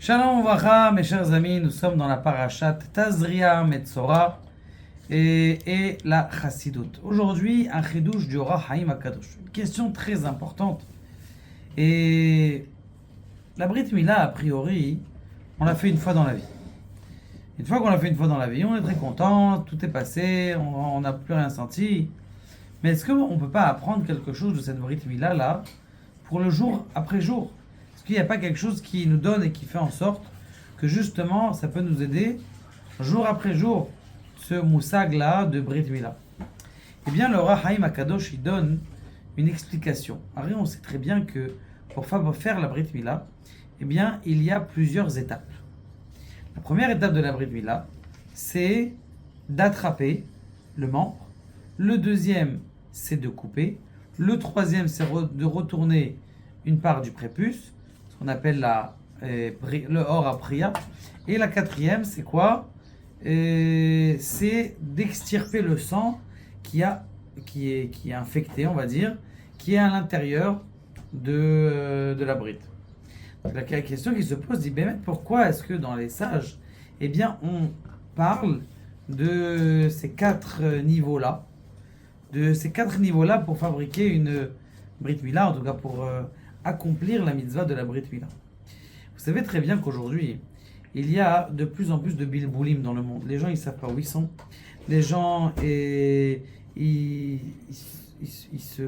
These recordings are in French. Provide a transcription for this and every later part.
Shalom Uvracha, mes chers amis, nous sommes dans la parashat Tazria Metzora et la Chassidut. Aujourd'hui, un chidouche du Ora Haim Akadosh. Une question très importante. Et la Brit Mila, a priori, on l'a fait une fois dans la vie. Une fois qu'on l'a fait une fois dans la vie, on est très content, tout est passé, on n'a plus rien senti. Mais est-ce qu'on ne peut pas apprendre quelque chose de cette Brit Mila là pour le jour après jour? Est-ce qu'il n'y a pas quelque chose qui nous donne et qui fait en sorte que justement ça peut nous aider jour après jour, ce moussag là de Brit Mila? Eh bien, le Ra Haim Akadosh il donne une explication. Alors, on sait très bien que pour faire la Brit Mila, eh bien, il y a plusieurs étapes. La première étape de la Brit Mila, c'est d'attraper le membre. Le deuxième, c'est de couper. Le troisième, c'est de retourner une part du prépuce, ce qu'on appelle le or à priya. Et la quatrième, c'est quoi? C'est d'extirper le sang qui est infecté, on va dire, qui est à l'intérieur de la bride. Donc la question qui se pose, dit, ben, pourquoi est-ce que dans les sages, eh bien, on parle de ces quatre niveaux-là, pour fabriquer une Brit Mila, en tout cas pour accomplir la mitzvah de la Brit Mila. Vous savez très bien qu'aujourd'hui, il y a de plus en plus de bilboulim dans le monde. Les gens, ils ne savent pas où ils sont. Les gens,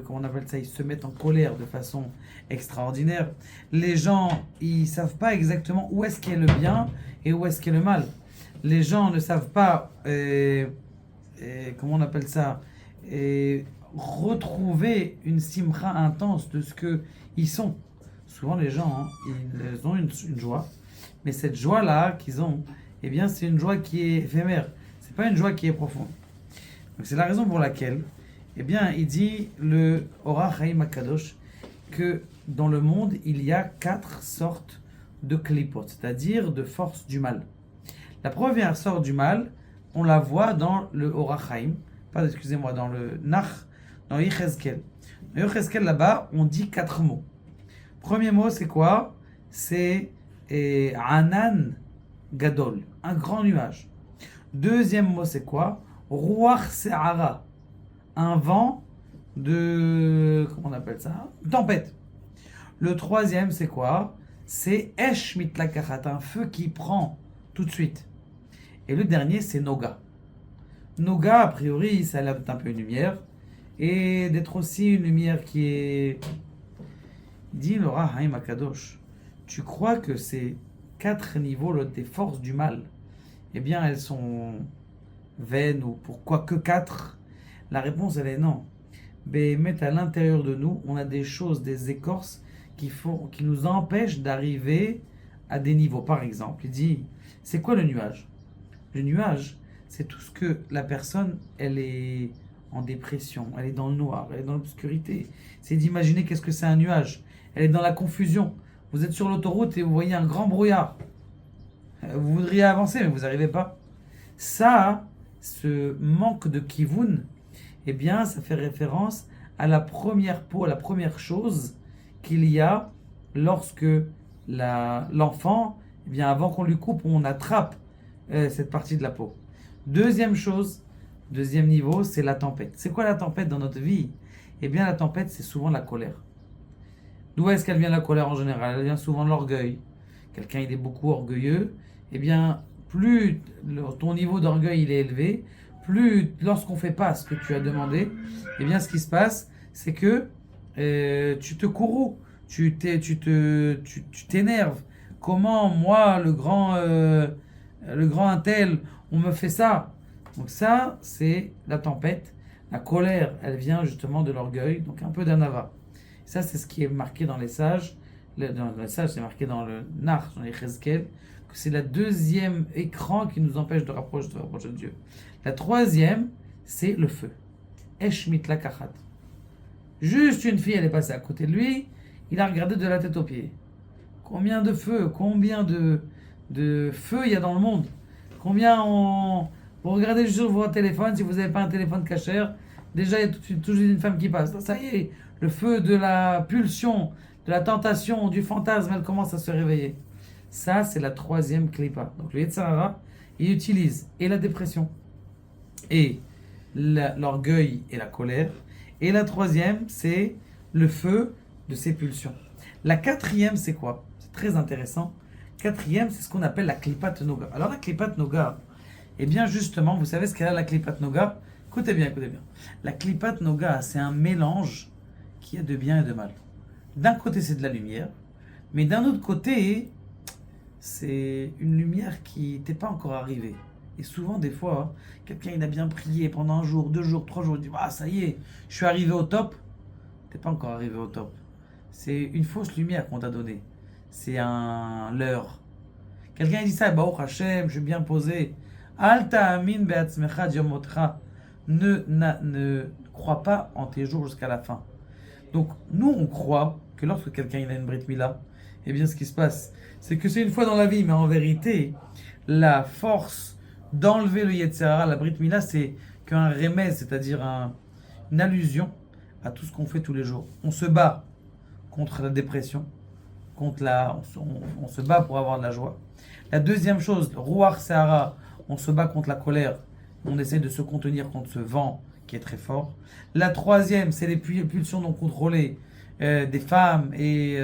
comment on appelle ça, ils se mettent en colère de façon extraordinaire. Les gens, ils ne savent pas exactement où est-ce qu'est le bien et où est-ce qu'est le mal. Les gens ne savent pas, comment on appelle ça, retrouver une simcha intense de ce qu'ils sont. Souvent les gens, ils ont une joie, mais cette joie-là qu'ils ont, eh bien c'est une joie qui est éphémère, c'est pas une joie qui est profonde. Donc c'est la raison pour laquelle, eh bien il dit le Ora Chaim Akadosh que dans le monde il y a 4 sortes de klipot, c'est-à-dire de forces du mal. La première sorte du mal, on la voit dans le Ora Chaim, dans le Nach, dans Yechezkel. Dans Yechezkel, là-bas, on dit 4 mots. Premier mot, c'est quoi? C'est Anan Gadol, un grand nuage. Deuxième mot, c'est quoi? Ruach Se'ara, un vent de... comment on appelle ça? Tempête. Le troisième, c'est quoi? C'est Esh Mitlakachat, un feu qui prend tout de suite. Et le dernier, c'est Noga. Noga, a priori, ça a l'air d'être un peu une lumière, et d'être aussi une lumière qui est... Dit le Ra Haim Akadosh, tu crois que ces 4 niveaux des forces du mal, eh bien elles sont vaines, ou pourquoi que 4? La réponse elle est non. Mais à l'intérieur de nous, on a des choses, des écorces qui nous empêchent d'arriver à des niveaux. Par exemple, il dit, c'est quoi le nuage? Le nuage, c'est tout ce que la personne, elle est en dépression, elle est dans le noir, elle est dans l'obscurité. C'est d'imaginer qu'est-ce que c'est un nuage. Elle est dans la confusion. Vous êtes sur l'autoroute et vous voyez un grand brouillard. Vous voudriez avancer, mais vous n'arrivez pas. Ça, ce manque de kivun, eh bien, ça fait référence à la première peau, à la première chose qu'il y a lorsque l'enfant, eh bien, avant qu'on lui coupe, on attrape cette partie de la peau. Deuxième chose, deuxième niveau, c'est la tempête. C'est quoi la tempête dans notre vie? Eh bien, la tempête, c'est souvent la colère. D'où est-ce qu'elle vient la colère en général? Elle vient souvent de l'orgueil. Quelqu'un, il est beaucoup orgueilleux. Eh bien, plus ton niveau d'orgueil il est élevé, plus lorsqu'on ne fait pas ce que tu as demandé, eh bien, ce qui se passe, c'est que tu te courroues, tu t'énerves. Comment, moi, le grand intel, on me fait ça? Donc ça, c'est la tempête. La colère, elle vient justement de l'orgueil, donc un peu d'anava. Ça, c'est ce qui est marqué dans les sages. Dans les sages, c'est marqué dans le Nar, dans les Chezkel, que c'est le deuxième écran qui nous empêche de rapprocher de Dieu. La troisième, c'est le feu. Esh mitlakachat. Juste une fille, elle est passée à côté de lui, il a regardé de la tête aux pieds. Combien de feux, combien de feux il y a dans le monde? Vous regardez juste sur votre téléphone, si vous n'avez pas un téléphone cachère, déjà il y a toujours une femme qui passe. Ça y est, le feu de la pulsion, de la tentation, du fantasme, elle commence à se réveiller. Ça, c'est la troisième klipa. Donc le Yetzer Hara, il utilise et la dépression, et l'orgueil et la colère. Et la troisième, c'est le feu de ses pulsions. La quatrième, c'est quoi? C'est très intéressant. Quatrième, c'est ce qu'on appelle la klipat noga. Alors la klipat noga, eh bien justement, vous savez ce qu'elle a la klipat noga? Écoutez bien, écoutez bien. La klipat noga, c'est un mélange qui a de bien et de mal. D'un côté, c'est de la lumière, mais d'un autre côté, c'est une lumière qui n'était pas encore arrivée. Et souvent, des fois, quelqu'un il a bien prié pendant un jour, 2 jours, 3 jours, il dit ah ça y est, je suis arrivé au top. T'es pas encore arrivé au top. C'est une fausse lumière qu'on t'a donnée. C'est un leurre. Quelqu'un dit ça, Baruch Hashem, je suis bien posé. Al ta'amin be'atzmecha diomotcha. Ne crois pas en tes jours jusqu'à la fin. Donc, nous, on croit que lorsque quelqu'un il a une Brit Mila, eh bien, ce qui se passe, c'est que c'est une fois dans la vie, mais en vérité, la force d'enlever le Yetzer Hara, la Brit Mila, c'est qu'un remède, c'est-à-dire une allusion à tout ce qu'on fait tous les jours. On se bat contre la dépression, on se bat pour avoir de la joie. La deuxième chose, Ruach Sehara, on se bat contre la colère, on essaie de se contenir contre ce vent qui est très fort. La troisième, c'est les pulsions non contrôlées des femmes et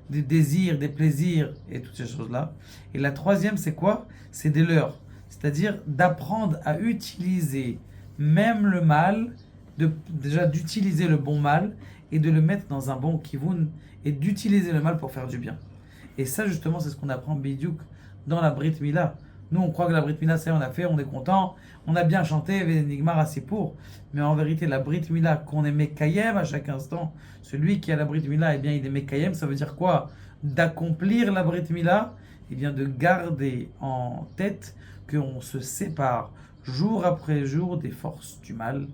des désirs, des plaisirs et toutes ces choses-là. Et la troisième, c'est quoi? C'est des leurs, c'est-à-dire d'apprendre à utiliser même le mal, déjà d'utiliser le bon mal et de le mettre dans un bon kivun et d'utiliser le mal pour faire du bien. Et ça, justement, c'est ce qu'on apprend Bidiouk dans la Brit Mila. Nous, on croit que la Brit Mila, ça y est, on a fait, on est content, on a bien chanté, Vénigmar assez pour. Mais en vérité, la Brit Mila, qu'on est Mekayem à chaque instant, celui qui a la Brit Mila, eh bien, il est Mekayem, ça veut dire quoi? D'accomplir la Brit Mila, eh bien, de garder en tête qu'on se sépare jour après jour des forces du mal.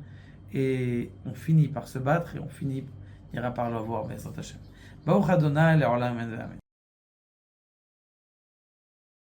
Et on finit par se battre et on finira par l'avoir, Bezrat Hashem. Baruch Adonai, Le'olam, Amen.